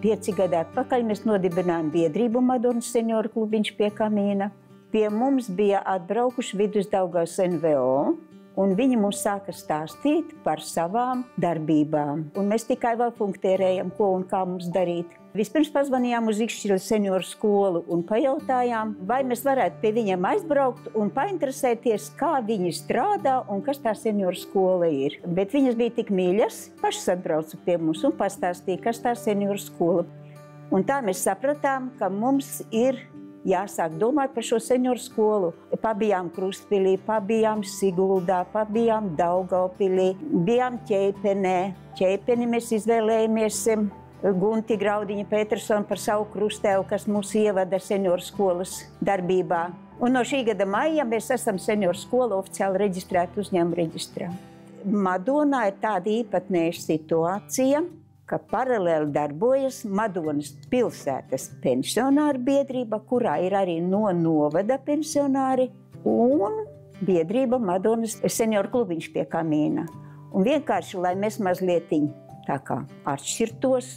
5 gadi atpakaļ mēs nodibinājām biedrību Madonas senioru klubiņš pie Kamīna. Pie mums bija atbraukuši Vidusdaugavas NVO, un viņi mums sāka stāstīt par savām darbībām. Un mēs tikai vēl punktierējam, ko un kā mums darīt. Vispirms pazvanījām uz Ikšķiļa senioru skolu un pajautājām, vai mēs varētu pie viņiem aizbraukt un painteresēties, kā viņi strādā un kas tā senioru skola ir. Bet viņas bija tik mīļas, pašas atbrauca pie mums un pastāstīja, kas tā senioru skola. Un tā mēs sapratām, ka mums ir jāsāk domāt par šo senioru skolu. Pabijām Krustpilī, pabijām Siguldā, pabijām Daugavpilī, bijām Ķeipenē. Ķeipeni mēs izvēlējamies Gunti Graudiņa Petersonu par savu krustēvu, kas mūs ievada senioru skolas darbībā. Un no šī gada maija mēs esam senioru skolu oficiāli reģistrēti uzņēmumu reģistrā. Madonā ir tāda īpatnēja situācija, ka paralēli darbojas Madonas pilsētas pensionāru biedrība, kurā ir arī no novada pensionāri, un biedrība Madonas senioru klubiņš pie Kamīna. Un vienkārši, lai mēs mazlietiņ tā kā atšķirtos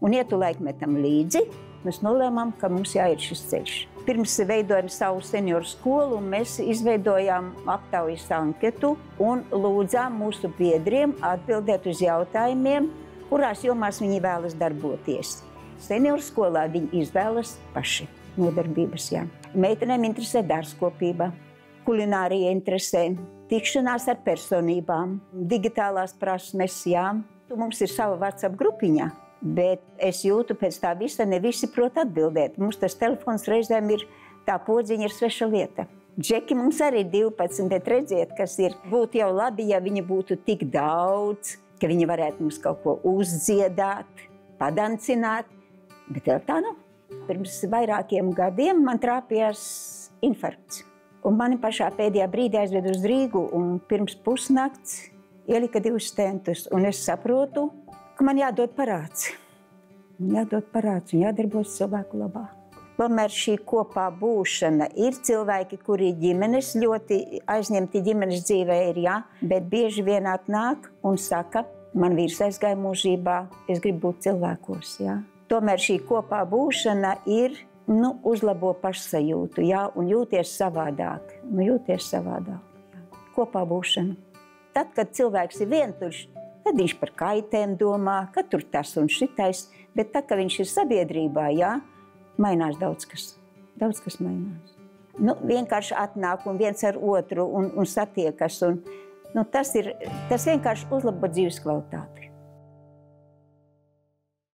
un ietu laikmetam līdzi, mēs nolēmām, ka mums jāiet šis ceļš. Pirms veidojam savu senioru skolu, mēs izveidojām aptaujas anketu un lūdzām mūsu biedriem atbildēt uz jautājumiem, kurās jomās viņi vēlas darboties. Senioru skolā viņi izvēlas paši nodarbības, jā. Meitenēm interesē dārzkopība, kulinārija interesē, tikšanās ar personībām, digitālās prasmes, jā. Mums ir sava WhatsApp grupiņa, bet es jūtu pēc tā visa, ne visi prot atbildēt. Mums tas telefons reizēm ir, tā podziņa ir sveša lieta. Džeki mums arī 12, bet redziet, kas ir. Būtu jau labi, ja viņi būtu tik daudz, ka viņi varētu mums kaut ko uzdziedāt, padancināt, bet vēl tā nav. Pirms vairākiem gadiem man trāpījās infarkts. Un mani pašā pēdējā brīdī aizved uz Rīgu, un pirms pusnakts ielika 2 stentus, un es saprotu, ka man jādod parāds. Jādod parāds un jādarbojas cilvēku labā. Tomēr šī kopā būšana ir cilvēki, kuri ģimenes ļoti aizņemti ģimenes dzīvē ir, jā, bet bieži vien atnāk un saka, man vīrs aizgāja mūžībā, es gribu būt cilvēkos, jā. Tomēr šī kopā būšana ir, uzlabo pašsajūtu, jā, un jūties savādāk. Jūties savādāk, jā. Kopā būšana. Tad, kad cilvēks ir vientuļš, tad viņš par kaitēm domā, ka tur tas un šitais, bet tad, kad viņš ir sabiedrībā, jā, mainās daudz kas. Daudz kas mainās. Vienkārši atnāk un viens ar otru un satiekas. Tas vienkārši uzlabo dzīves kvalitāti.